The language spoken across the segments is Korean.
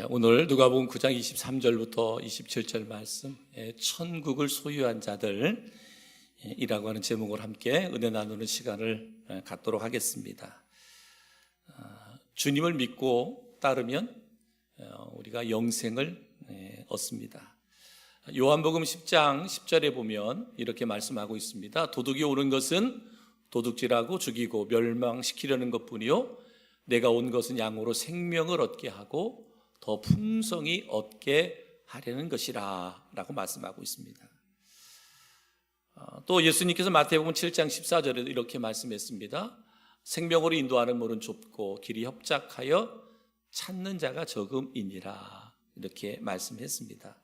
오늘 누가복음 9장 23절부터 27절 말씀, 천국을 소유한 자들이라고 하는 제목을 함께 은혜 나누는 시간을 갖도록 하겠습니다. 주님을 믿고 따르면 우리가 영생을 얻습니다. 요한복음 10장 10절에 보면 이렇게 말씀하고 있습니다. 도둑이 오는 것은 도둑질하고 죽이고 멸망시키려는 것뿐이요 내가 온 것은 양으로 생명을 얻게 하고 더 풍성히 얻게 하려는 것이라 라고 말씀하고 있습니다. 또 예수님께서 마태복음 7장 14절에도 이렇게 말씀했습니다. 생명으로 인도하는 문은 좁고 길이 협착하여 찾는 자가 적음이니라 이렇게 말씀했습니다.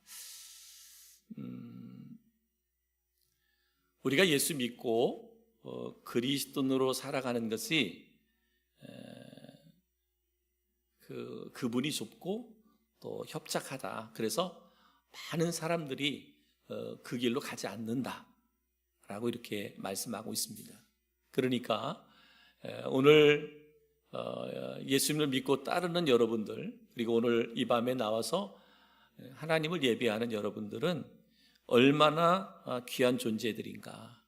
우리가 예수 믿고 그리스도인으로 살아가는 것이 그분이 좁고 또 협착하다. 그래서 많은 사람들이 그 길로 가지 않는다라고 이렇게 말씀하고 있습니다. 그러니까 오늘 예수님을 믿고 따르는 여러분들, 그리고 오늘 이 밤에 나와서 하나님을 예배하는 여러분들은 얼마나 귀한 존재들인가,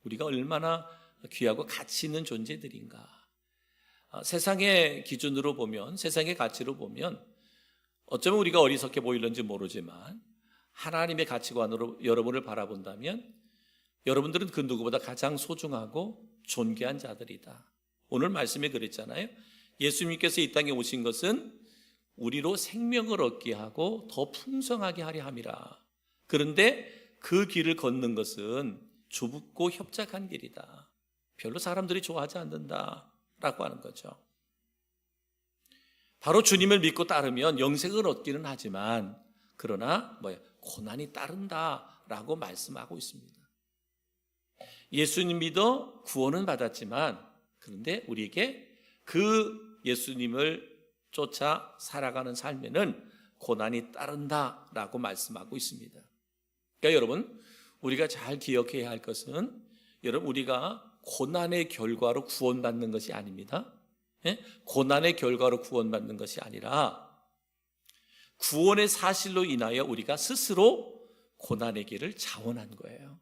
우리가 얼마나 귀하고 가치 있는 존재들인가. 세상의 기준으로 보면, 세상의 가치로 보면 어쩌면 우리가 어리석게 보이는지 모르지만 하나님의 가치관으로 여러분을 바라본다면 여러분들은 그 누구보다 가장 소중하고 존귀한 자들이다. 오늘 말씀에 그랬잖아요. 예수님께서 이 땅에 오신 것은 우리로 생명을 얻게 하고 더 풍성하게 하려 함이라. 그런데 그 길을 걷는 것은 좁고 협착한 길이다. 별로 사람들이 좋아하지 않는다 라고 하는 거죠. 바로 주님을 믿고 따르면 영생을 얻기는 하지만 그러나 고난이 따른다 라고 말씀하고 있습니다. 예수님 믿어 구원은 받았지만 그런데 우리에게 그 예수님을 쫓아 살아가는 삶에는 고난이 따른다 라고 말씀하고 있습니다. 그러니까 여러분, 우리가 잘 기억해야 할 것은 여러분, 우리가 고난의 결과로 구원받는 것이 아닙니다. 고난의 결과로 구원받는 것이 아니라 구원의 사실로 인하여 우리가 스스로 고난의 길을 자원한 거예요.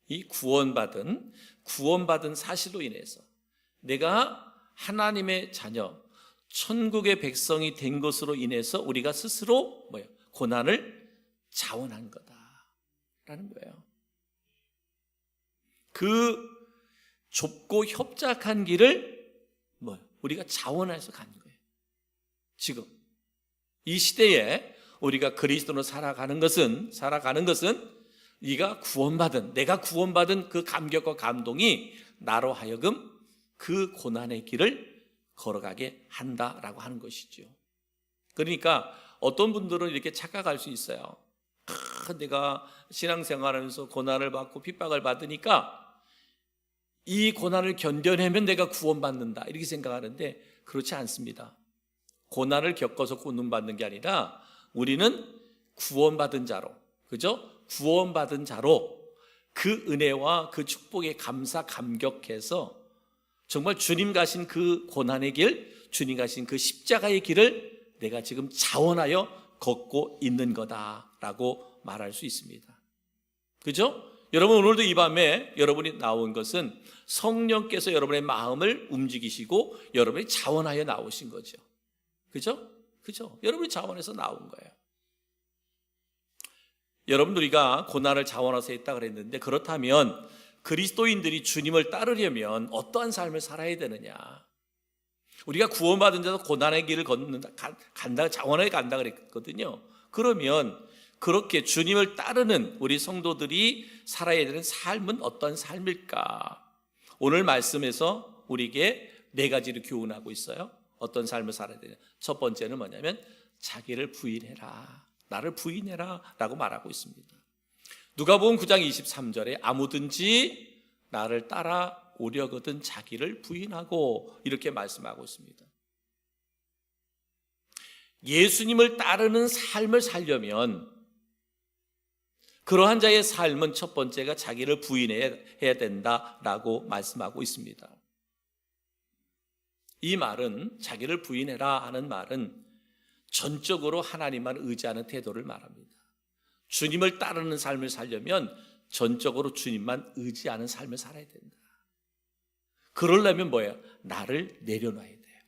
이 구원받은 사실로 인해서 내가 하나님의 자녀, 천국의 백성이 된 것으로 인해서 우리가 스스로 고난을 자원한 거다라는 거예요. 그 좁고 협착한 길을 우리가 자원해서 간 거예요. 지금 이 시대에 우리가 그리스도로 살아가는 것은 내가 구원받은 그 감격과 감동이 나로 하여금 그 고난의 길을 걸어가게 한다라고 하는 것이죠. 그러니까 어떤 분들은 이렇게 착각할 수 있어요. 내가 신앙생활하면서 고난을 받고 핍박을 받으니까 이 고난을 견뎌내면 내가 구원받는다 이렇게 생각하는데 그렇지 않습니다. 고난을 겪어서 구원받는 게 아니라 우리는 구원받은 자로, 그죠? 구원받은 자로 그 은혜와 그 축복에 감격해서 정말 주님 가신 그 고난의 길, 주님 가신 그 십자가의 길을 내가 지금 자원하여 걷고 있는 거다라고 말할 수 있습니다. 그죠? 여러분, 오늘도 이 밤에 여러분이 나온 것은 성령께서 여러분의 마음을 움직이시고 여러분이 자원하여 나오신 거죠. 그죠? 여러분이 자원해서 나온 거예요. 여러분, 우리가 고난을 자원해서 했다 그랬는데 그렇다면 그리스도인들이 주님을 따르려면 어떠한 삶을 살아야 되느냐? 우리가 구원받은 자도 고난의 길을 간다, 자원하여 간다 그랬거든요. 그러면 그렇게 주님을 따르는 우리 성도들이 살아야 되는 삶은 어떤 삶일까? 오늘 말씀에서 우리에게 4가지를 교훈하고 있어요. 어떤 삶을 살아야 되냐? 첫 번째는 뭐냐면 자기를 부인해라, 나를 부인해라 라고 말하고 있습니다. 누가복음 9장 23절에 아무든지 나를 따라오려거든 자기를 부인하고 이렇게 말씀하고 있습니다. 예수님을 따르는 삶을 살려면 그러한 자의 삶은 첫 번째가 자기를 부인해야 된다라고 말씀하고 있습니다. 이 말은, 자기를 부인해라 하는 말은 전적으로 하나님만 의지하는 태도를 말합니다. 주님을 따르는 삶을 살려면 전적으로 주님만 의지하는 삶을 살아야 된다. 그러려면 뭐예요? 나를 내려놔야 돼요.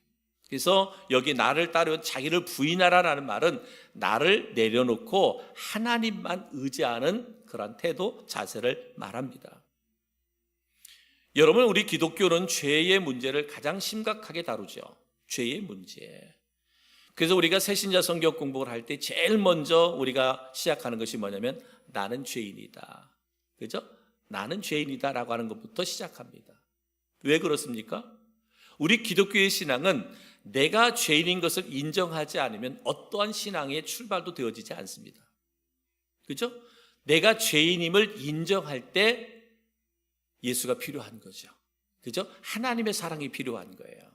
그래서 여기 나를 따르면 자기를 부인하라는 말은 나를 내려놓고 하나님만 의지하는 그런 태도, 자세를 말합니다. 여러분, 우리 기독교는 죄의 문제를 가장 심각하게 다루죠. 죄의 문제. 그래서 우리가 새신자 성경 공부를 할 때 제일 먼저 우리가 시작하는 것이 뭐냐면 나는 죄인이다. 그죠? 나는 죄인이다 라고 하는 것부터 시작합니다. 왜 그렇습니까? 우리 기독교의 신앙은 내가 죄인인 것을 인정하지 않으면 어떠한 신앙의 출발도 되어지지 않습니다. 그죠? 내가 죄인임을 인정할 때 예수가 필요한 거죠. 그죠? 하나님의 사랑이 필요한 거예요.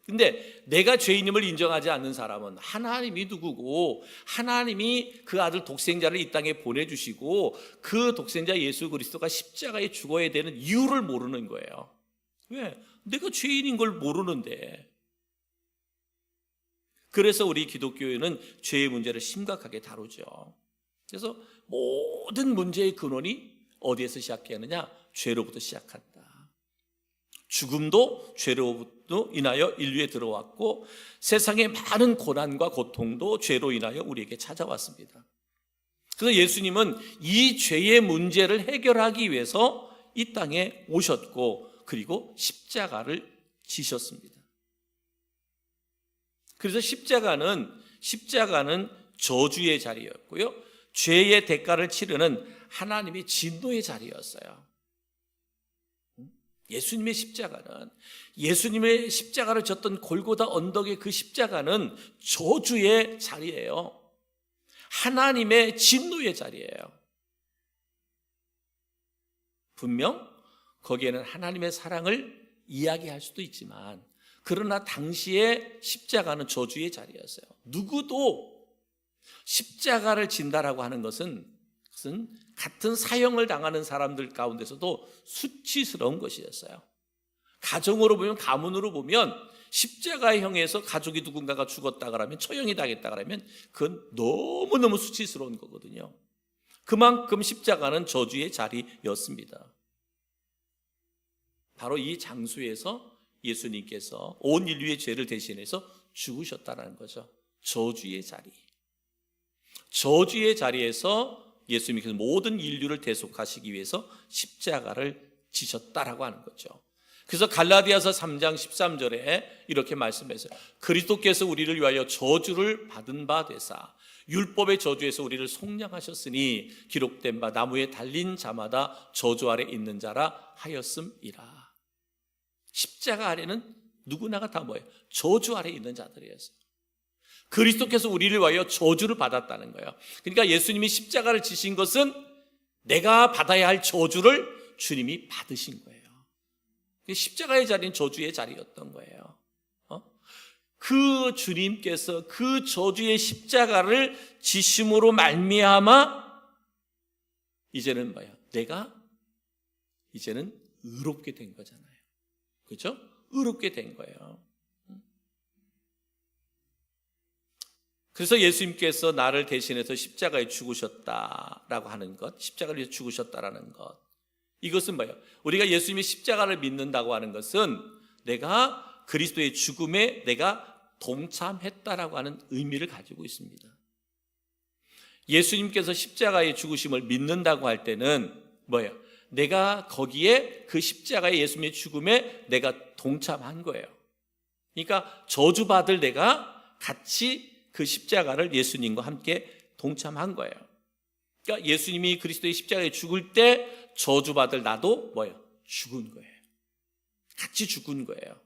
근데 내가 죄인임을 인정하지 않는 사람은 하나님이 누구고 하나님이 그 아들 독생자를 이 땅에 보내주시고 그 독생자 예수 그리스도가 십자가에 죽어야 되는 이유를 모르는 거예요. 왜? 내가 죄인인 걸 모르는데. 그래서 우리 기독교회는 죄의 문제를 심각하게 다루죠. 그래서 모든 문제의 근원이 어디에서 시작하느냐? 죄로부터 시작한다. 죽음도 죄로부터 인하여 인류에 들어왔고 세상의 많은 고난과 고통도 죄로 인하여 우리에게 찾아왔습니다. 그래서 예수님은 이 죄의 문제를 해결하기 위해서 이 땅에 오셨고 그리고 십자가를 지셨습니다. 그래서 십자가는 저주의 자리였고요. 죄의 대가를 치르는 하나님의 진노의 자리였어요. 예수님의 십자가를 졌던 골고다 언덕의 그 십자가는 저주의 자리예요. 하나님의 진노의 자리예요. 분명 거기에는 하나님의 사랑을 이야기할 수도 있지만 그러나 당시에 십자가는 저주의 자리였어요. 누구도 십자가를 진다라고 하는 것은 같은 사형을 당하는 사람들 가운데서도 수치스러운 것이었어요. 가정으로 보면, 가문으로 보면 십자가형에서 가족이 누군가가 죽었다 그러면, 처형이 당했다 그러면 그건 너무너무 수치스러운 거거든요. 그만큼 십자가는 저주의 자리였습니다. 바로 이 장소에서 예수님께서 온 인류의 죄를 대신해서 죽으셨다는 거죠. 저주의 자리. 저주의 자리에서 예수님께서 모든 인류를 대속하시기 위해서 십자가를 지셨다라고 하는 거죠. 그래서 갈라디아서 3장 13절에 이렇게 말씀했어요. 그리스도께서 우리를 위하여 저주를 받은 바 되사 율법의 저주에서 우리를 속량하셨으니 기록된 바 나무에 달린 자마다 저주 아래 있는 자라 하였음이라. 십자가 아래는 누구나가 다 뭐예요? 저주 아래 있는 자들이었어요. 그리스도께서 우리를 위하여 저주를 받았다는 거예요. 그러니까 예수님이 십자가를 지신 것은 내가 받아야 할 저주를 주님이 받으신 거예요. 십자가의 자리는 저주의 자리였던 거예요. 그 주님께서 그 저주의 십자가를 지심으로 말미암아 이제는 뭐예요? 내가 이제는 의롭게 된 거잖아요. 그렇죠? 의롭게 된 거예요. 그래서 예수님께서 나를 대신해서 십자가에 죽으셨다라고 하는 것, 십자가를 위해서 죽으셨다라는 것, 이것은 뭐예요? 우리가 예수님의 십자가를 믿는다고 하는 것은 내가 그리스도의 죽음에 내가 동참했다라고 하는 의미를 가지고 있습니다. 예수님께서 십자가의 죽으심을 믿는다고 할 때는 뭐예요? 내가 거기에 그 십자가의 예수님의 죽음에 내가 동참한 거예요. 그러니까 저주받을 내가 같이 그 십자가를 예수님과 함께 동참한 거예요. 그러니까 예수님이 그리스도의 십자가에 죽을 때 저주받을 나도 뭐예요? 죽은 거예요. 같이 죽은 거예요.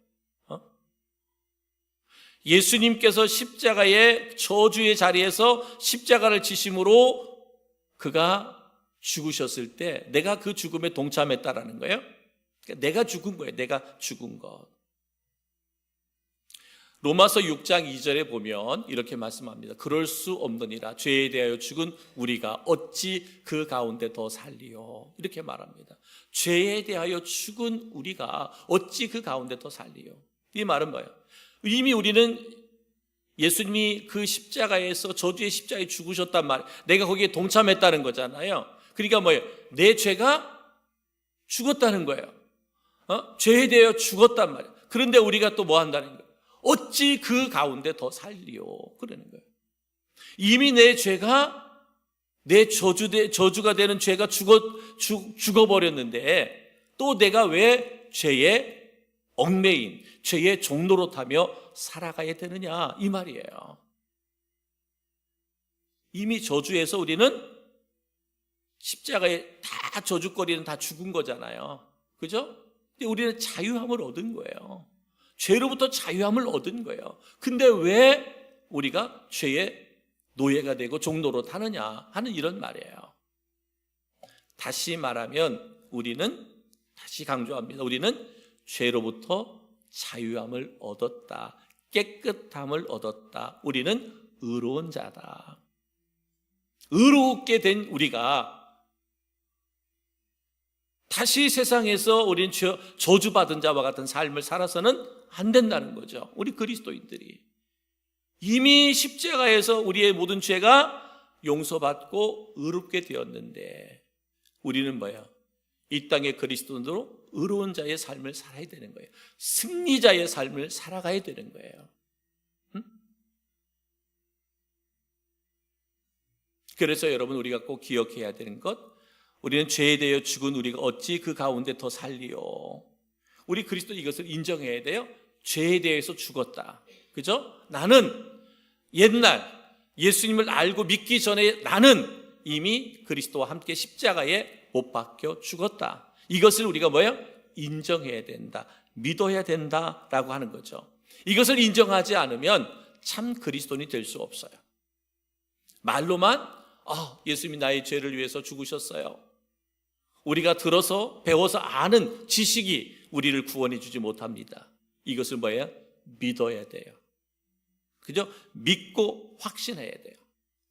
예수님께서 십자가의 저주의 자리에서 십자가를 지심으로 그가 죽으셨을 때 내가 그 죽음에 동참했다라는 거예요. 그러니까 내가 죽은 거예요. 내가 죽은 것. 로마서 6장 2절에 보면 이렇게 말씀합니다. 그럴 수 없느니라 죄에 대하여 죽은 우리가 어찌 그 가운데 더 살리요. 이렇게 말합니다. 죄에 대하여 죽은 우리가 어찌 그 가운데 더 살리요. 이 말은 뭐예요? 이미 우리는 예수님이 그 십자가에서 저주의 십자가에 죽으셨단 말이에요. 내가 거기에 동참했다는 거잖아요. 그러니까 뭐예요? 내 죄가 죽었다는 거예요. 죄에 대하여 죽었단 말이에요. 그런데 우리가 또 뭐 한다는 거예요? 어찌 그 가운데 더 살리요? 그러는 거예요. 이미 내 죄가 내 저주가 되는 죄가 죽어버렸는데 또 내가 왜 죄에 얽매인 죄의 종노릇하며 살아가야 되느냐 이 말이에요. 이미 저주에서 우리는 십자가에 다 저주거리는 다 죽은 거잖아요. 그죠? 근데 우리는 자유함을 얻은 거예요. 죄로부터 자유함을 얻은 거예요. 근데 왜 우리가 죄의 노예가 되고 종노릇 하느냐 하는 이런 말이에요. 다시 말하면 우리는, 다시 강조합니다, 우리는 죄로부터 자유함을 얻었다. 깨끗함을 얻었다. 우리는 의로운 자다. 의롭게 된 우리가 다시 세상에서 우리는 저주받은 자와 같은 삶을 살아서는 안 된다는 거죠. 우리 그리스도인들이 이미 십자가에서 우리의 모든 죄가 용서받고 의롭게 되었는데 우리는 뭐예요? 이 땅의 그리스도인으로 의로운 자의 삶을 살아야 되는 거예요. 승리자의 삶을 살아가야 되는 거예요. 그래서 여러분 우리가 꼭 기억해야 되는 것, 우리는 죄에 대하여 죽은 우리가 어찌 그 가운데 더 살리요? 우리 그리스도 이것을 인정해야 돼요. 죄에 대해서 죽었다. 그죠? 나는 옛날 예수님을 알고 믿기 전에 나는 이미 그리스도와 함께 십자가에 못 박혀 죽었다. 이것을 우리가 뭐예요? 인정해야 된다. 믿어야 된다라고 하는 거죠. 이것을 인정하지 않으면 참 그리스도인이 될 수 없어요. 말로만 예수님이 나의 죄를 위해서 죽으셨어요. 우리가 들어서 배워서 아는 지식이 우리를 구원해 주지 못합니다. 이것을 뭐예요? 믿어야 돼요. 그죠? 믿고 확신해야 돼요.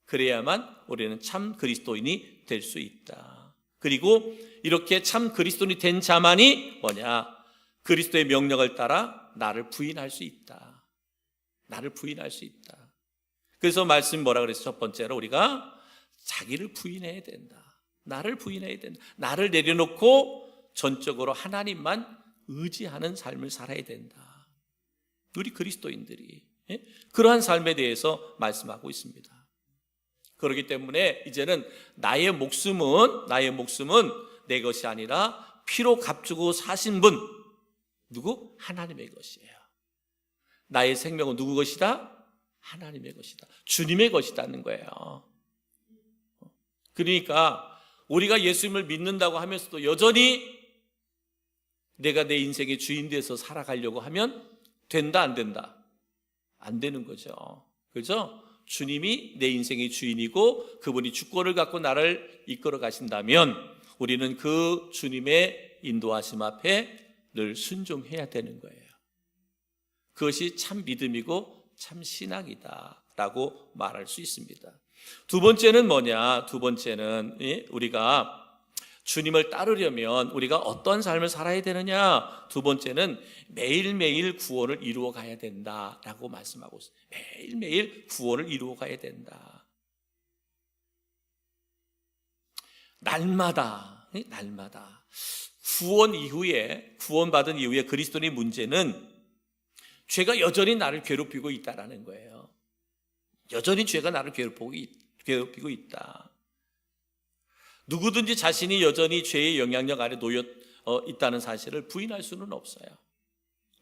그래야만 우리는 참 그리스도인이 될 수 있다. 그리고 이렇게 참 그리스도인이 된 자만이 뭐냐? 그리스도의 명령을 따라 나를 부인할 수 있다. 나를 부인할 수 있다. 그래서 말씀 뭐라 그랬어요? 첫 번째로 우리가 자기를 부인해야 된다. 나를 부인해야 된다. 나를 내려놓고 전적으로 하나님만 의지하는 삶을 살아야 된다. 우리 그리스도인들이 그러한 삶에 대해서 말씀하고 있습니다. 그렇기 때문에 이제는 나의 목숨은 내 것이 아니라 피로 값주고 사신 분, 누구? 하나님의 것이에요. 나의 생명은 누구 것이다? 하나님의 것이다. 주님의 것이라는 거예요. 그러니까 우리가 예수님을 믿는다고 하면서도 여전히 내가 내 인생의 주인 돼서 살아가려고 하면 된다, 안 된다? 안 되는 거죠. 그죠? 주님이 내 인생의 주인이고 그분이 주권을 갖고 나를 이끌어 가신다면 우리는 그 주님의 인도하심 앞에 늘 순종해야 되는 거예요. 그것이 참 믿음이고 참 신앙이다라고 말할 수 있습니다. 두 번째는 뭐냐? 두 번째는 우리가 주님을 따르려면 우리가 어떤 삶을 살아야 되느냐? 두 번째는 매일매일 구원을 이루어 가야 된다라고 말씀하고 있어요. 매일매일 구원을 이루어 가야 된다. 날마다 구원받은 이후에 그리스도인의 문제는 죄가 여전히 나를 괴롭히고 있다라는 거예요. 여전히 죄가 나를 괴롭히고 있다. 누구든지 자신이 여전히 죄의 영향력 아래 놓여 있다는 사실을 부인할 수는 없어요.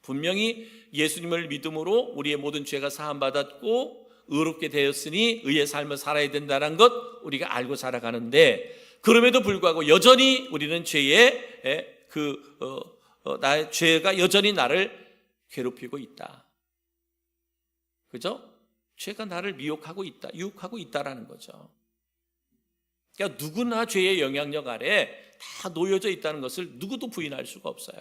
분명히 예수님을 믿음으로 우리의 모든 죄가 사함받았고 의롭게 되었으니 의의 삶을 살아야 된다는 것 우리가 알고 살아가는데, 그럼에도 불구하고 여전히 우리는 나의 죄가 여전히 나를 괴롭히고 있다. 그죠? 죄가 나를 미혹하고 있다, 유혹하고 있다라는 거죠. 그러니까 누구나 죄의 영향력 아래 다 놓여져 있다는 것을 누구도 부인할 수가 없어요.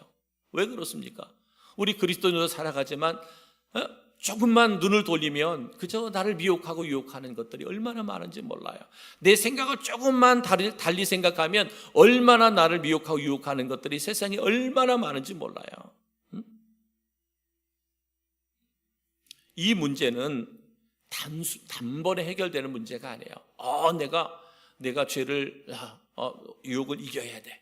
왜 그렇습니까? 우리 그리스도인으로 살아가지만 조금만 눈을 돌리면 그저 나를 미혹하고 유혹하는 것들이 얼마나 많은지 몰라요. 내 생각을 조금만 달리 생각하면 얼마나 나를 미혹하고 유혹하는 것들이 세상에 얼마나 많은지 몰라요. 이 문제는 단번에 해결되는 문제가 아니에요. 내가 죄를 유혹을 이겨야 돼.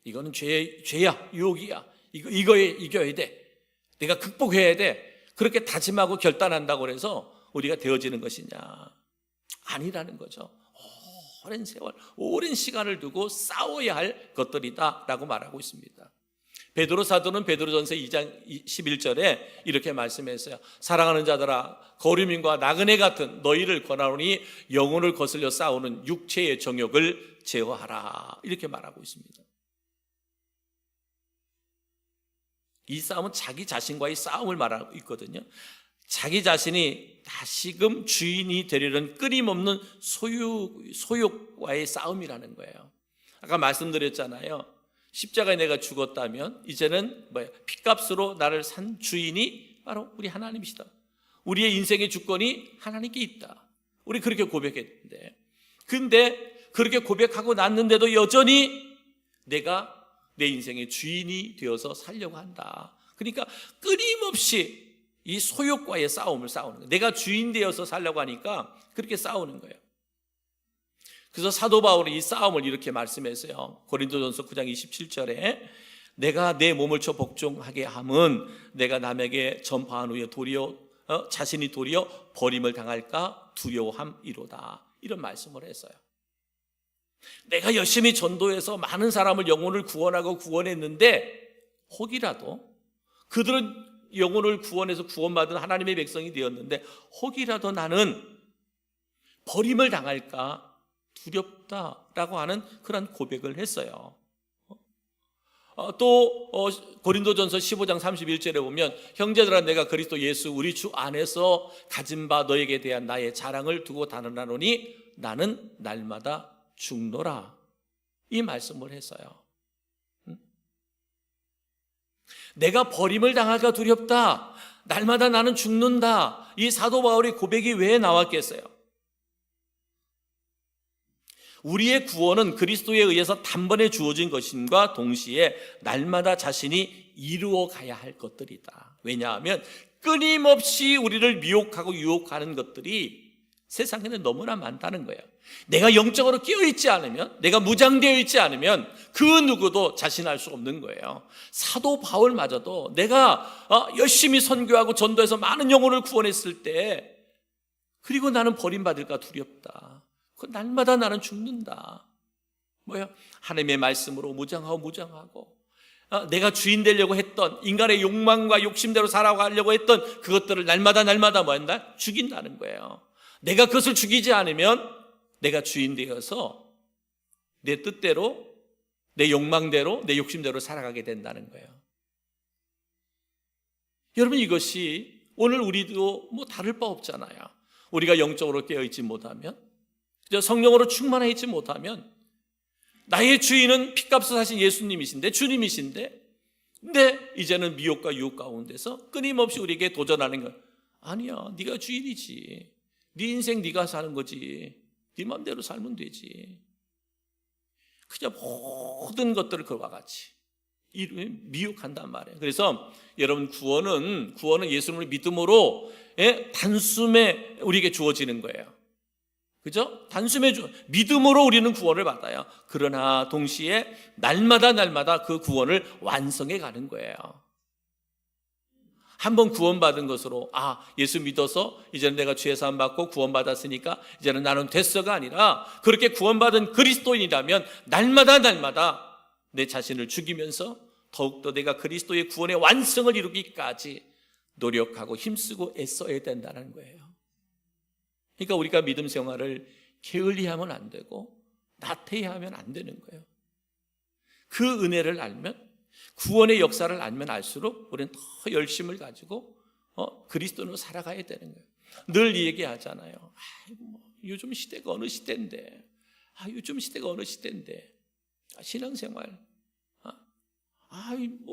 이거는 죄야, 유혹이야. 이거에 이겨야 돼. 내가 극복해야 돼. 그렇게 다짐하고 결단한다고 해서 우리가 되어지는 것이냐? 아니라는 거죠. 오랜 세월, 오랜 시간을 두고 싸워야 할 것들이다라고 말하고 있습니다. 베드로 사도는 베드로전서 2장 11절에 이렇게 말씀했어요. 사랑하는 자들아, 거류민과 나그네 같은 너희를 권하노니 영혼을 거슬려 싸우는 육체의 정욕을 제어하라. 이렇게 말하고 있습니다. 이 싸움은 자기 자신과의 싸움을 말하고 있거든요. 자기 자신이 다시금 주인이 되려는 끊임없는 소욕과의 싸움이라는 거예요. 아까 말씀드렸잖아요. 십자가에 내가 죽었다면 이제는 핏값으로 나를 산 주인이 바로 우리 하나님이시다. 우리의 인생의 주권이 하나님께 있다. 우리 그렇게 고백했는데, 근데 그렇게 고백하고 났는데도 여전히 내가 내 인생의 주인이 되어서 살려고 한다. 그러니까 끊임없이 이 소욕과의 싸움을 싸우는 거예요. 내가 주인 되어서 살려고 하니까 그렇게 싸우는 거예요. 그래서 사도 바울이 이 싸움을 이렇게 말씀했어요. 고린도전서 9장 27절에 내가 내 몸을 쳐 복종하게 함은 내가 남에게 전파한 후에 자신이 도리어 버림을 당할까 두려워함이로다. 이런 말씀을 했어요. 내가 열심히 전도해서 많은 사람을 영혼을 구원하고 구원했는데 혹이라도 그들은 영혼을 구원해서 구원받은 하나님의 백성이 되었는데 혹이라도 나는 버림을 당할까 두렵다라고 하는 그런 고백을 했어요. 또 고린도전서 15장 31절에 보면 형제들아 내가 그리스도 예수 우리 주 안에서 가진 바 너에게 대한 나의 자랑을 두고 단언하노니 나는 날마다 죽노라. 이 말씀을 했어요. 내가 버림을 당할까 두렵다. 날마다 나는 죽는다. 이 사도 바울의 고백이 왜 나왔겠어요? 우리의 구원은 그리스도에 의해서 단번에 주어진 것임과 동시에 날마다 자신이 이루어 가야 할 것들이다. 왜냐하면 끊임없이 우리를 미혹하고 유혹하는 것들이 세상에는 너무나 많다는 거예요. 내가 영적으로 깨어있지 않으면, 내가 무장되어 있지 않으면 그 누구도 자신할 수 없는 거예요. 사도 바울마저도 내가 열심히 선교하고 전도해서 많은 영혼을 구원했을 때, 그리고 나는 버림받을까 두렵다. 날마다 나는 죽는다. 하나님의 말씀으로 무장하고 내가 주인 되려고 했던 인간의 욕망과 욕심대로 살아가려고 했던 그것들을 날마다 뭐 한다? 죽인다는 거예요. 내가 그것을 죽이지 않으면 내가 주인 되어서 내 뜻대로, 내 욕망대로, 내 욕심대로 살아가게 된다는 거예요. 여러분, 이것이 오늘 우리도 다를 바 없잖아요. 우리가 영적으로 깨어있지 못하면, 성령으로 충만해 있지 못하면 나의 주인은 핏값을 하신 예수님이신데, 주님이신데, 근데 이제는 미혹과 유혹 가운데서 끊임없이 우리에게 도전하는 건 아니야, 네가 주인이지. 네 인생 네가 사는 거지. 네 맘대로 살면 되지. 그냥 모든 것들을 그와 같이 미혹한단 말이에요. 그래서 여러분, 구원은 예수님을 믿음으로 단숨에 우리에게 주어지는 거예요. 그죠? 단숨에 믿음으로 우리는 구원을 받아요. 그러나 동시에 날마다 그 구원을 완성해 가는 거예요. 한번 구원받은 것으로 예수 믿어서 이제는 내가 죄 사함 받고 구원받았으니까 이제는 나는 됐어가 아니라, 그렇게 구원받은 그리스도인이라면 날마다 내 자신을 죽이면서 더욱더 내가 그리스도의 구원의 완성을 이루기까지 노력하고 힘쓰고 애써야 된다는 거예요. 그러니까 우리가 믿음 생활을 게을리하면 안 되고 나태해하면 안 되는 거예요. 그 은혜를 알면, 구원의 역사를 알면 알수록 우리는 더 열심을 가지고 그리스도로 살아가야 되는 거예요. 늘 얘기하잖아요. 요즘 시대가 어느 시대인데, 요즘 시대가 어느 시대인데, 신앙생활,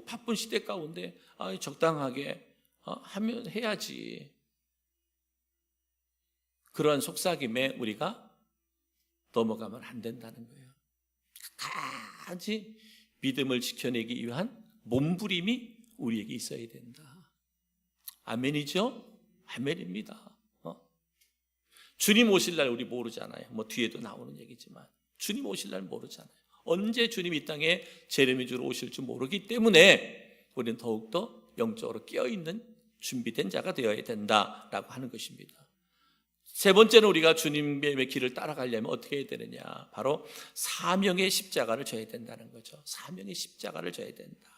바쁜 시대 가운데 적당하게 하면 해야지. 그러한 속삭임에 우리가 넘어가면 안 된다는 거예요. 끝까지 믿음을 지켜내기 위한 몸부림이 우리에게 있어야 된다. 아멘이죠? 아멘입니다. 주님 오실 날 우리 모르잖아요. 뭐 뒤에도 나오는 얘기지만 주님 오실 날 모르잖아요. 언제 주님이 이 땅에 재림의 주로 오실지 모르기 때문에 우리는 더욱더 영적으로 깨어있는 준비된 자가 되어야 된다라고 하는 것입니다. 세 번째는 우리가 주님의 길을 따라가려면 어떻게 해야 되느냐, 바로 사명의 십자가를 져야 된다는 거죠. 사명의 십자가를 져야 된다.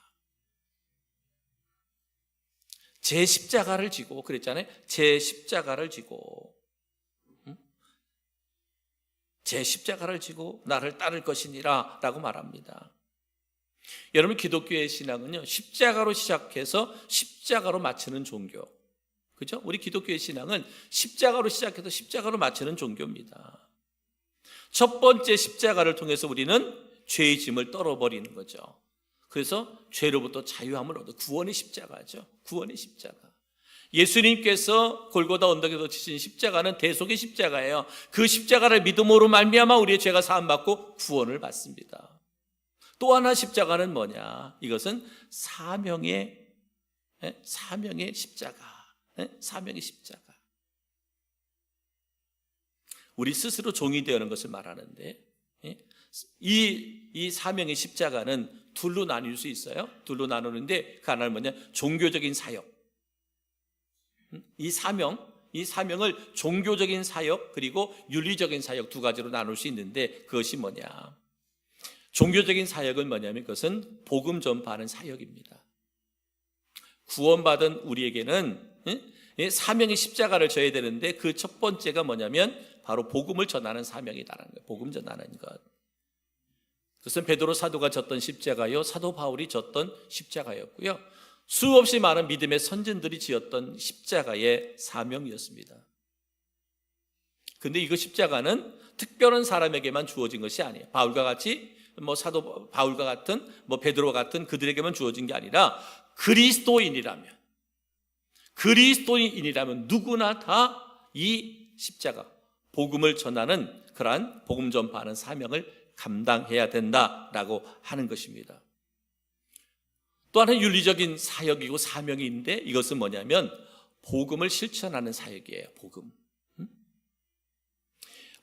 제 십자가를 지고, 그랬잖아요. 제 십자가를 지고, 제 십자가를 지고 나를 따를 것이니라 라고 말합니다. 여러분, 기독교의 신앙은요, 십자가로 시작해서 십자가로 마치는 종교, 그죠? 우리 기독교의 신앙은 십자가로 시작해서 십자가로 마치는 종교입니다. 첫 번째 십자가를 통해서 우리는 죄의 짐을 떨어버리는 거죠. 그래서 죄로부터 자유함을 얻어, 구원의 십자가죠. 구원의 십자가. 예수님께서 골고다 언덕에서 지신 십자가는 대속의 십자가예요. 그 십자가를 믿음으로 말미암아 우리의 죄가 사함받고 구원을 받습니다. 또 하나 십자가는 뭐냐? 이것은 사명의 십자가. 사명의 십자가. 우리 스스로 종이 되는 것을 말하는데, 이 사명의 십자가는 둘로 나눌 수 있어요. 둘로 나누는데 그 하나는 뭐냐? 종교적인 사역. 이 사명을 종교적인 사역 그리고 윤리적인 사역 두 가지로 나눌 수 있는데, 그것이 뭐냐? 종교적인 사역은 뭐냐면 그것은 복음 전파하는 사역입니다. 구원받은 우리에게는 사명의 십자가를 져야 되는데, 그 첫 번째가 뭐냐면 바로 복음을 전하는 사명이라는 거예요. 복음 전하는 것. 그것은 베드로 사도가 졌던 십자가요, 사도 바울이 졌던 십자가였고요, 수없이 많은 믿음의 선진들이 지었던 십자가의 사명이었습니다. 그런데 이거 십자가는 특별한 사람에게만 주어진 것이 아니에요. 바울과 같이 사도 바울과 같은 베드로와 같은 그들에게만 주어진 게 아니라 그리스도인이라면 누구나 다 이 십자가, 복음을 전하는 그러한 복음 전파하는 사명을 감당해야 된다라고 하는 것입니다. 또 하나는 윤리적인 사역이고 사명이 있는데, 이것은 뭐냐면 복음을 실천하는 사역이에요.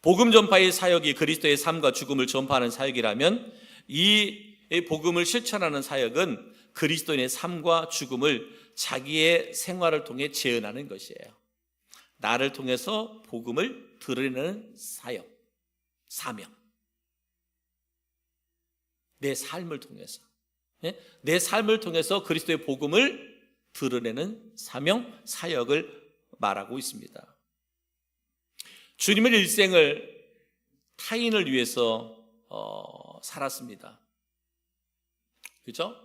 복음 전파의 사역이 그리스도의 삶과 죽음을 전파하는 사역이라면, 이 복음을 실천하는 사역은 그리스도인의 삶과 죽음을 자기의 생활을 통해 재현하는 것이에요. 나를 통해서 복음을 드러내는 사역, 사명. 내 삶을 통해서, 내 삶을 통해서 그리스도의 복음을 드러내는 사명, 사역을 말하고 있습니다. 주님의 일생을 타인을 위해서 살았습니다. 그렇죠?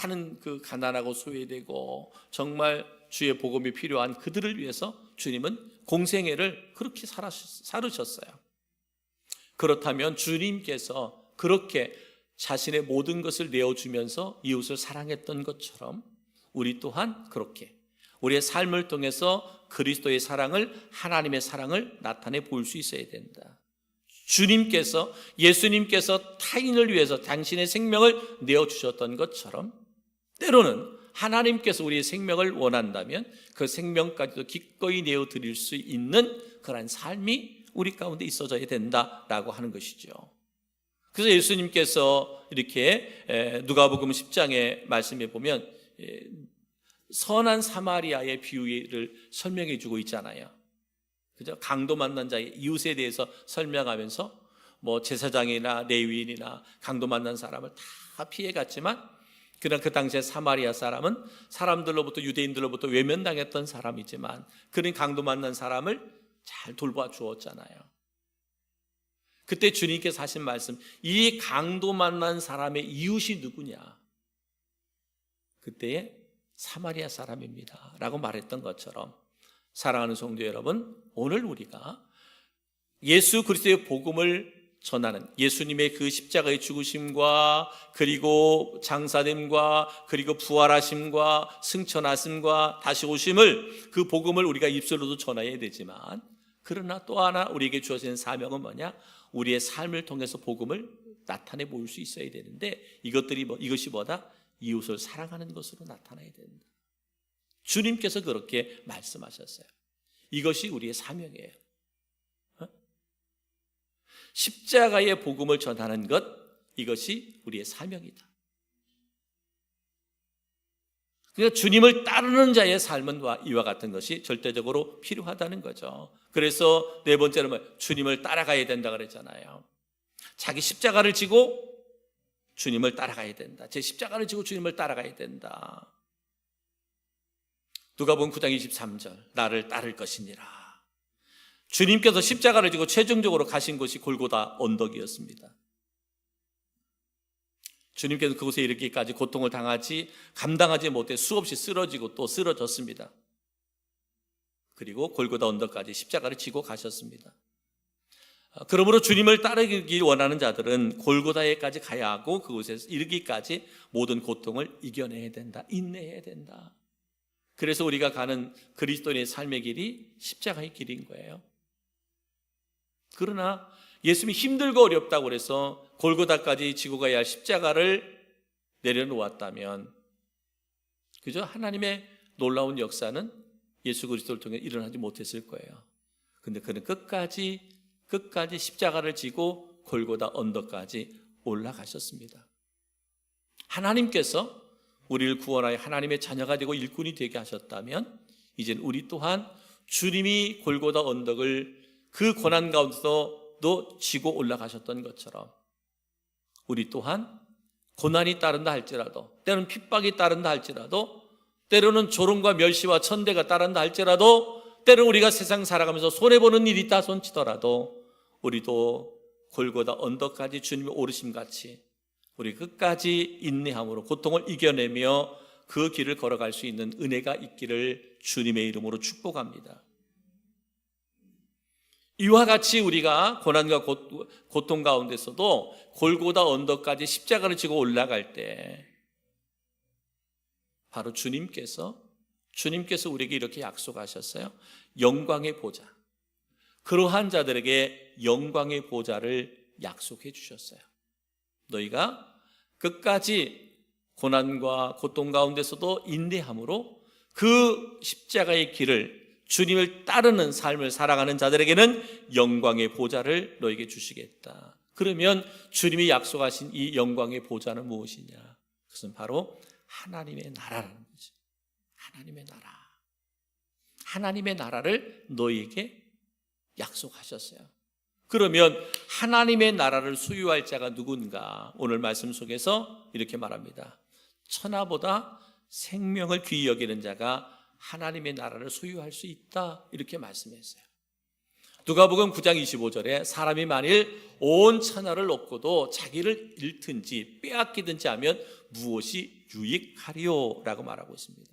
많은 그 가난하고 소외되고 정말 주의 복음이 필요한 그들을 위해서 주님은 공생애를 그렇게 살으셨어요. 그렇다면 주님께서 그렇게 자신의 모든 것을 내어주면서 이웃을 사랑했던 것처럼 우리 또한 그렇게 우리의 삶을 통해서 그리스도의 사랑을, 하나님의 사랑을 나타내 볼 수 있어야 된다. 예수님께서 타인을 위해서 당신의 생명을 내어주셨던 것처럼 때로는 하나님께서 우리의 생명을 원한다면 그 생명까지도 기꺼이 내어드릴 수 있는 그런 삶이 우리 가운데 있어져야 된다라고 하는 것이죠. 그래서 예수님께서 이렇게 누가복음 10장의 말씀에 보면 선한 사마리아의 비유를 설명해 주고 있잖아요. 그죠? 강도 만난 자의 이웃에 대해서 설명하면서 제사장이나 레위인이나 강도 만난 사람을 다 피해갔지만, 그러나 그 당시에 사마리아 사람은 사람들로부터, 유대인들로부터 외면당했던 사람이지만 그런 강도 만난 사람을 잘 돌봐 주었잖아요. 그때 주님께서 하신 말씀, 이 강도 만난 사람의 이웃이 누구냐? 그때에 사마리아 사람입니다 라고 말했던 것처럼, 사랑하는 성도 여러분, 오늘 우리가 예수 그리스도의 복음을 전하는, 예수님의 그 십자가의 죽으심과 그리고 장사됨과 그리고 부활하심과 승천하심과 다시 오심을, 그 복음을 우리가 입술로도 전해야 되지만, 그러나 또 하나 우리에게 주어진 사명은 뭐냐? 우리의 삶을 통해서 복음을 나타내 보일 수 있어야 되는데, 이것이 뭐다? 이웃을 사랑하는 것으로 나타나야 된다. 주님께서 그렇게 말씀하셨어요. 이것이 우리의 사명이에요. 십자가의 복음을 전하는 것, 이것이 우리의 사명이다. 그러니까 주님을 따르는 자의 삶은 이와 같은 것이 절대적으로 필요하다는 거죠. 그래서 네 번째는 주님을 따라가야 된다 그랬잖아요. 자기 십자가를 지고 주님을 따라가야 된다. 제 십자가를 지고 주님을 따라가야 된다. 누가복음 9장 23절, 나를 따를 것이니라. 주님께서 십자가를 지고 최종적으로 가신 곳이 골고다 언덕이었습니다. 주님께서 그곳에 이르기까지 고통을 감당하지 못해 수없이 쓰러지고 또 쓰러졌습니다. 그리고 골고다 언덕까지 십자가를 지고 가셨습니다. 그러므로 주님을 따르기 원하는 자들은 골고다에까지 가야 하고 그곳에 이르기까지 모든 고통을 이겨내야 된다, 인내해야 된다. 그래서 우리가 가는 그리스도인의 삶의 길이 십자가의 길인 거예요. 그러나 예수님이 힘들고 어렵다고 그래서 골고다까지 지고 가야 할 십자가를 내려놓았다면 그저 하나님의 놀라운 역사는 예수 그리스도를 통해 일어나지 못했을 거예요. 근데 그는 끝까지 십자가를 지고 골고다 언덕까지 올라가셨습니다. 하나님께서 우리를 구원하여 하나님의 자녀가 되고 일꾼이 되게 하셨다면 이젠 우리 또한 주님이 골고다 언덕을 그 고난 가운데서도 지고 올라가셨던 것처럼 우리 또한 고난이 따른다 할지라도, 때로는 핍박이 따른다 할지라도, 때로는 조롱과 멸시와 천대가 따른다 할지라도, 때로는 우리가 세상 살아가면서 손해보는 일이 있다 손치더라도 우리도 골고다 언덕까지 주님이 오르심같이 우리 끝까지 인내함으로 고통을 이겨내며 그 길을 걸어갈 수 있는 은혜가 있기를 주님의 이름으로 축복합니다. 이와 같이 우리가 고난과 고통 가운데서도 골고다 언덕까지 십자가를 지고 올라갈 때 바로 주님께서 우리에게 이렇게 약속하셨어요. 영광의 보좌, 그러한 자들에게 영광의 보좌를 약속해 주셨어요. 너희가 끝까지 고난과 고통 가운데서도 인내함으로 그 십자가의 길을, 주님을 따르는 삶을 살아가는 자들에게는 영광의 보좌를 너에게 주시겠다. 그러면 주님이 약속하신 이 영광의 보좌는 무엇이냐? 그것은 바로 하나님의 나라라는 거죠. 하나님의 나라. 하나님의 나라를 너희에게 약속하셨어요. 그러면 하나님의 나라를 소유할 자가 누군가? 오늘 말씀 속에서 이렇게 말합니다. 천하보다 생명을 귀히 여기는 자가 하나님의 나라를 소유할 수 있다, 이렇게 말씀했어요. 누가복음 9장 25절에 사람이 만일 온 천하를 얻고도 자기를 잃든지 빼앗기든지 하면 무엇이 유익하리요? 라고 말하고 있습니다.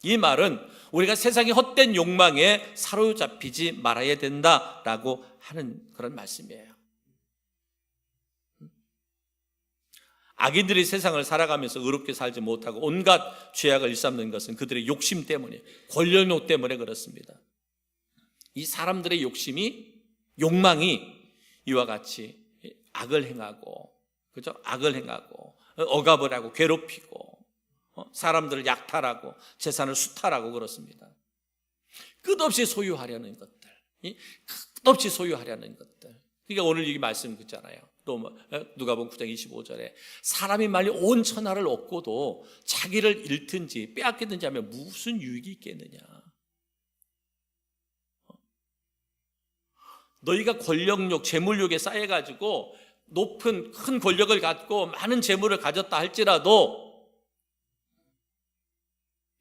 이 말은 우리가 세상의 헛된 욕망에 사로잡히지 말아야 된다라고 하는 그런 말씀이에요. 악인들이 세상을 살아가면서 의롭게 살지 못하고 온갖 죄악을 일삼는 것은 그들의 욕심 때문에, 권력욕 때문에 그렇습니다. 이 사람들의 욕망이 이와 같이 악을 행하고, 그죠? 악을 행하고, 억압을 하고, 괴롭히고, 사람들을 약탈하고, 재산을 수탈하고 그렇습니다. 끝없이 소유하려는 것들, 끝없이 소유하려는 것들. 그러니까 오늘 이 말씀 듣잖아요. 누가복음 9장 25절에 사람이 만일 온 천하를 얻고도 자기를 잃든지 빼앗기든지 하면 무슨 유익이 있겠느냐? 너희가 권력욕, 재물욕에 쌓여가지고 큰 권력을 갖고 많은 재물을 가졌다 할지라도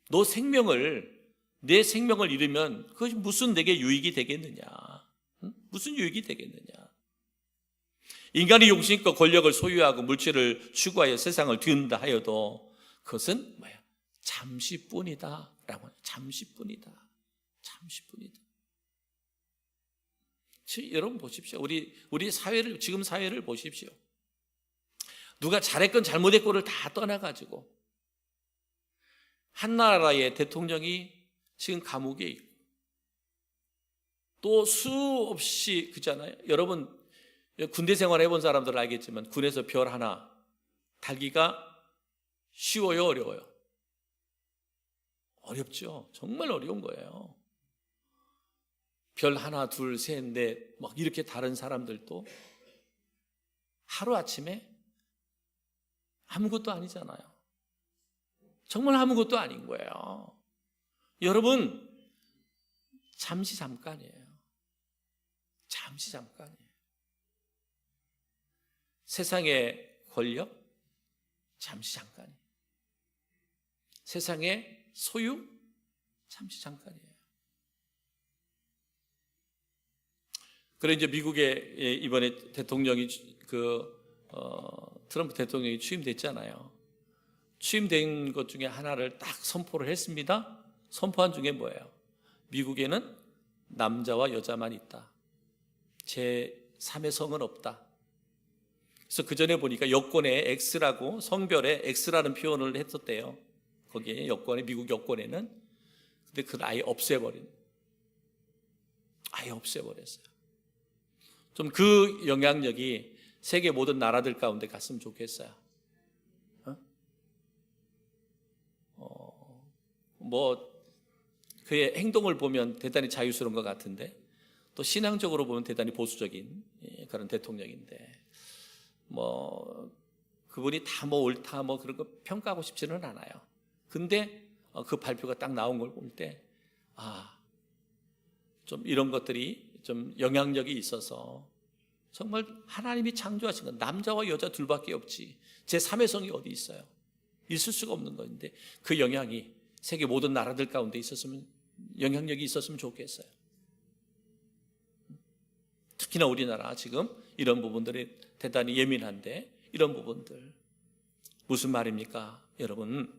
내 생명을 잃으면 그것이 무슨 내게 유익이 되겠느냐? 무슨 유익이 되겠느냐? 인간이 욕심과 권력을 소유하고 물질을 추구하여 세상을 뒤흔다 하여도 그것은 잠시뿐이다 라고 해요. 잠시뿐이다. 여러분 보십시오. 우리 사회를, 지금 사회를 보십시오. 누가 잘했건 잘못했건을 다 떠나가지고 한 나라의 대통령이 지금 감옥에 있고 또 수없이 그잖아요. 여러분 군대 생활 해본 사람들은 알겠지만 군에서 별 하나 달기가 쉬워요, 어려워요? 어렵죠. 정말 어려운 거예요. 별 하나, 둘, 셋, 넷 막 이렇게 다른 사람들도 하루아침에 아무것도 아니잖아요. 정말 아무것도 아닌 거예요. 여러분, 잠시 잠깐이에요. 잠시 잠깐이에요. 세상의 권력, 잠시 잠깐이에요. 세상의 소유, 잠시 잠깐이에요. 그래 이제 미국에 이번에 대통령이 트럼프 대통령이 취임됐잖아요. 취임된 것 중에 하나를 딱 선포를 했습니다. 선포한 중에 뭐예요? 미국에는 남자와 여자만 있다. 제3의 성은 없다. 그래서 그 전에 보니까 여권에 X라고 성별에 X라는 표현을 했었대요. 거기에 여권에 미국 여권에는. 근데 그걸 아예 없애버렸어요. 좀 그 영향력이 세계 모든 나라들 가운데 갔으면 좋겠어요. 뭐 그의 행동을 보면 대단히 자유스러운 것 같은데 또 신앙적으로 보면 대단히 보수적인 그런 대통령인데 뭐 그분이 다 뭐 옳다 뭐 그런 거 평가하고 싶지는 않아요. 근데 그 발표가 딱 나온 걸 볼 때 좀 이런 것들이 좀 영향력이 있어서 정말 하나님이 창조하신 건 남자와 여자 둘밖에 없지 제3의 성이 어디 있어요? 있을 수가 없는 건데 그 영향이 세계 모든 나라들 가운데 있었으면 영향력이 있었으면 좋겠어요. 특히나 우리나라 지금 이런 부분들이 대단히 예민한데 이런 부분들 무슨 말입니까? 여러분,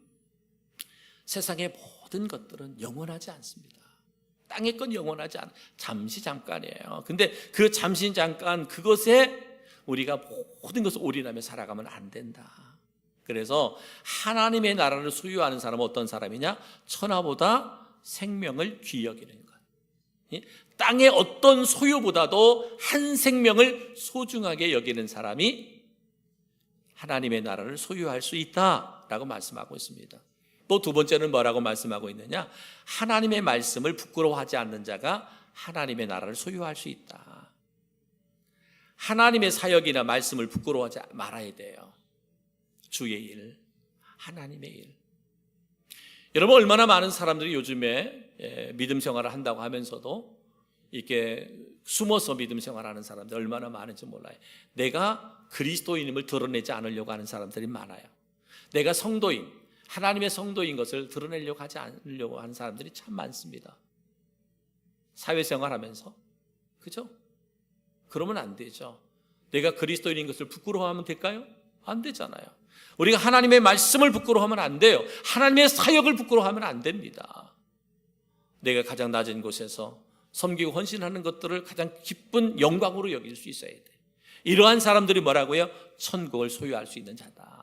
세상의 모든 것들은 영원하지 않습니다. 땅의 건 영원하지 않아. 잠시 잠깐이에요. 근데 그 잠시 잠깐 그것에 우리가 모든 것을 올인하며 살아가면 안 된다. 그래서 하나님의 나라를 소유하는 사람은 어떤 사람이냐? 천하보다 생명을 귀히 여기는 것. 땅의 어떤 소유보다도 한 생명을 소중하게 여기는 사람이 하나님의 나라를 소유할 수 있다라고 말씀하고 있습니다. 또 두 번째는 뭐라고 말씀하고 있느냐? 하나님의 말씀을 부끄러워하지 않는 자가 하나님의 나라를 소유할 수 있다. 하나님의 사역이나 말씀을 부끄러워하지 말아야 돼요. 주의 일, 하나님의 일. 여러분, 얼마나 많은 사람들이 요즘에 믿음 생활을 한다고 하면서도 이렇게 숨어서 믿음 생활하는 사람들 얼마나 많은지 몰라요. 내가 그리스도인임을 드러내지 않으려고 하는 사람들이 많아요. 내가 성도인, 하나님의 성도인 것을 드러내려고 하지 않으려고 하는 사람들이 참 많습니다. 사회생활하면서. 그죠? 그러면 안 되죠. 내가 그리스도인인 것을 부끄러워하면 될까요? 안 되잖아요. 우리가 하나님의 말씀을 부끄러워하면 안 돼요. 하나님의 사역을 부끄러워하면 안 됩니다. 내가 가장 낮은 곳에서 섬기고 헌신하는 것들을 가장 기쁜 영광으로 여길 수 있어야 돼. 이러한 사람들이 뭐라고요? 천국을 소유할 수 있는 자다.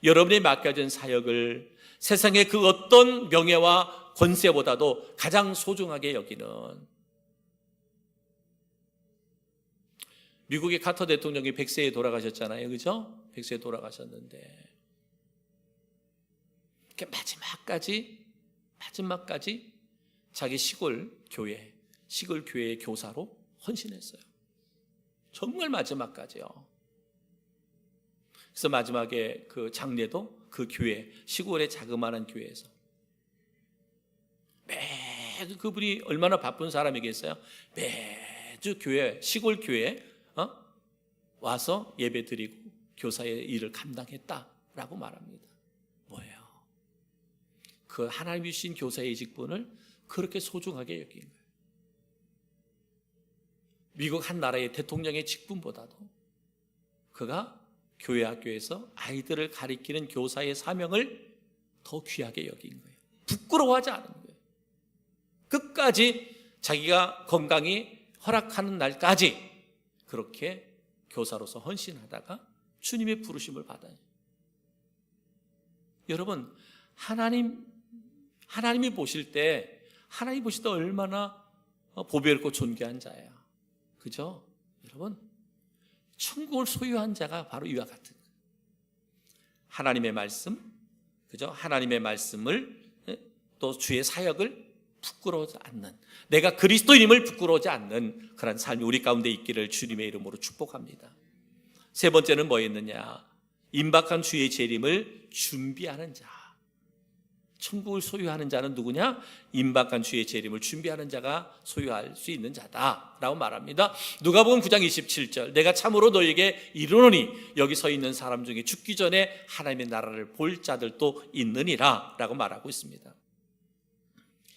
여러분이 맡겨진 사역을 세상의 그 어떤 명예와 권세보다도 가장 소중하게 여기는, 미국의 카터 대통령이 100세에 돌아가셨잖아요. 그죠? 100세에 돌아가셨는데 마지막까지 자기 시골 교회의 교사로 헌신했어요. 정말 마지막까지요. 그래서 마지막에 그 장례도 그 교회, 시골의 자그마한 교회에서 매주, 그분이 얼마나 바쁜 사람이겠어요? 매주 시골 교회에 와서 예배 드리고 교사의 일을 감당했다라고 말합니다. 뭐예요? 그 하나님이 주신 교사의 직분을 그렇게 소중하게 여긴 거예요. 미국 한 나라의 대통령의 직분보다도 그가 교회 학교에서 아이들을 가리키는 교사의 사명을 더 귀하게 여긴 거예요. 부끄러워하지 않은 거예요. 끝까지 자기가 건강이 허락하는 날까지 그렇게 교사로서 헌신하다가 주님의 부르심을 받아요. 여러분, 하나님이 보실 때 얼마나 보배롭고 존귀한 자예요. 그죠? 여러분, 천국을 소유한 자가 바로 이와 같은 거예요. 하나님의 말씀, 그죠? 하나님의 말씀을 또 주의 사역을 부끄러워하지 않는, 내가 그리스도인임을 부끄러워하지 않는 그런 삶이 우리 가운데 있기를 주님의 이름으로 축복합니다. 세 번째는 뭐였느냐? 임박한 주의 재림을 준비하는 자. 천국을 소유하는 자는 누구냐? 임박한 주의 재림을 준비하는 자가 소유할 수 있는 자다라고 말합니다. 누가복음 9장 27절, 내가 참으로 너에게 이르노니 여기 서 있는 사람 중에 죽기 전에 하나님의 나라를 볼 자들도 있느니라 라고 말하고 있습니다.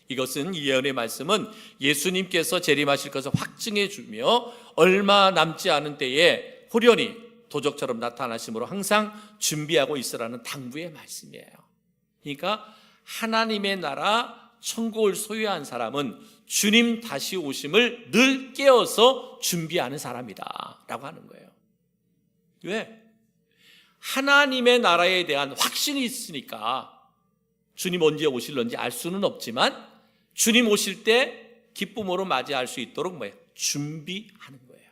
이것은 이 예언의 말씀은 예수님께서 재림하실 것을 확증해 주며 얼마 남지 않은 때에 호련히 도적처럼 나타나심으로 항상 준비하고 있으라는 당부의 말씀이에요. 그러니까 하나님의 나라 천국을 소유한 사람은 주님 다시 오심을 늘 깨어서 준비하는 사람이다 라고 하는 거예요. 왜? 하나님의 나라에 대한 확신이 있으니까. 주님 언제 오실런지 알 수는 없지만 주님 오실 때 기쁨으로 맞이할 수 있도록 뭐예요? 준비하는 거예요.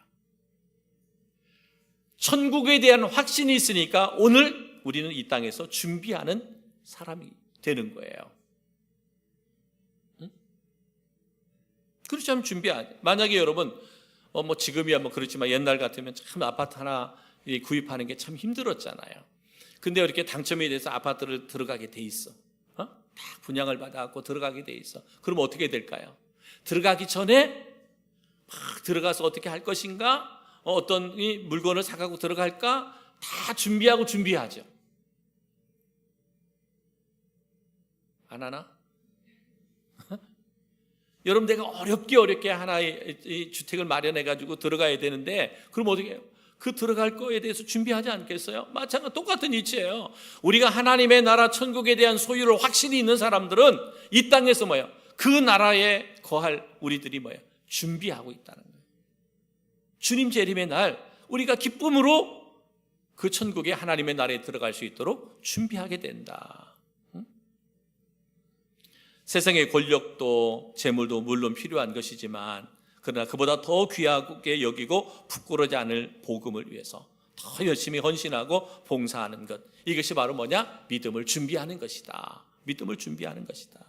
천국에 대한 확신이 있으니까 오늘 우리는 이 땅에서 준비하는 사람이 되는 거예요. 응? 그렇지 않으면 준비하지. 만약에 여러분 지금이야 그렇지만 옛날 같으면 참 아파트 하나 구입하는 게 참 힘들었잖아요. 근데 이렇게 당첨이 돼서 아파트를 들어가게 돼 있어. 다 분양을 받아갖고 들어가게 돼 있어. 그럼 어떻게 될까요? 들어가기 전에 막 들어가서 어떻게 할 것인가, 어떤 물건을 사가고 들어갈까 다 준비하죠. 안 하나? 여러분, 내가 어렵게 하나의 주택을 마련해가지고 들어가야 되는데 그럼 어떻게 해요? 그 들어갈 거에 대해서 준비하지 않겠어요? 마찬가지 똑같은 이치예요. 우리가 하나님의 나라 천국에 대한 소유를 확신이 있는 사람들은 이 땅에서 뭐예요? 그 나라에 거할 우리들이 뭐예요? 준비하고 있다는 거예요. 주님 재림의 날 우리가 기쁨으로 그 천국에 하나님의 나라에 들어갈 수 있도록 준비하게 된다. 세상의 권력도 재물도 물론 필요한 것이지만 그러나 그보다 더 귀하게 여기고 부끄러워하지 않을 복음을 위해서 더 열심히 헌신하고 봉사하는 것, 이것이 바로 뭐냐? 믿음을 준비하는 것이다. 믿음을 준비하는 것이다.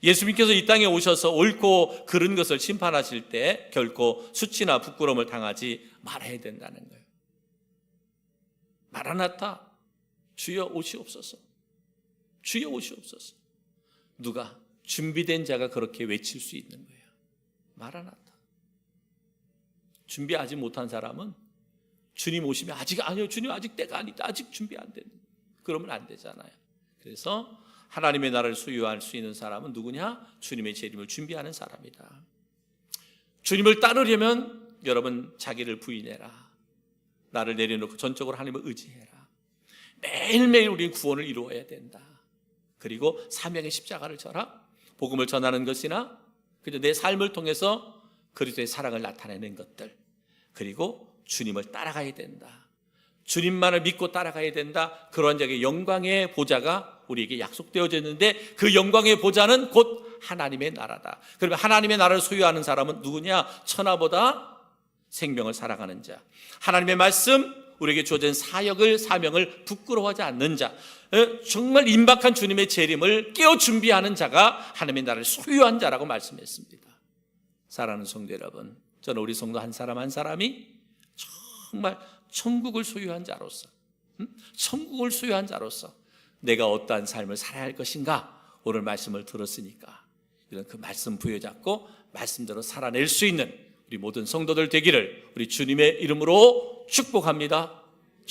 예수님께서 이 땅에 오셔서 옳고 그른 것을 심판하실 때 결코 수치나 부끄러움을 당하지 말아야 된다는 거예요. 마라나타, 주여 오시옵소서. 주여 오시옵소서. 누가? 준비된 자가 그렇게 외칠 수 있는 거예요. 마라나타. 준비하지 못한 사람은 주님 오시면 아니요, 주님 아직 때가 아니다, 아직 준비 안 됐다, 그러면 안 되잖아요. 그래서 하나님의 나라를 소유할 수 있는 사람은 누구냐? 주님의 재림을 준비하는 사람이다. 주님을 따르려면 여러분 자기를 부인해라. 나를 내려놓고 전적으로 하나님을 의지해라. 매일매일 우리는 구원을 이루어야 된다. 그리고 사명의 십자가를 져라. 복음을 전하는 것이나 그저 내 삶을 통해서 그리스도의 사랑을 나타내는 것들, 그리고 주님을 따라가야 된다. 주님만을 믿고 따라가야 된다. 그러한 자에게 영광의 보좌가 우리에게 약속되어졌는데 그 영광의 보좌는 곧 하나님의 나라다. 그러면 하나님의 나라를 소유하는 사람은 누구냐? 천하보다 생명을 사랑하는 자, 하나님의 말씀, 우리에게 주어진 사명을 부끄러워하지 않는 자, 정말 임박한 주님의 재림을 깨어 준비하는 자가 하나님의 나라를 소유한 자라고 말씀했습니다. 사랑하는 성도 여러분, 저는 우리 성도 한 사람 한 사람이 정말 천국을 소유한 자로서, 천국을 소유한 자로서 내가 어떠한 삶을 살아야 할 것인가, 오늘 말씀을 들었으니까 이런 그 말씀 부여잡고 말씀대로 살아낼 수 있는 우리 모든 성도들 되기를 우리 주님의 이름으로 축복합니다.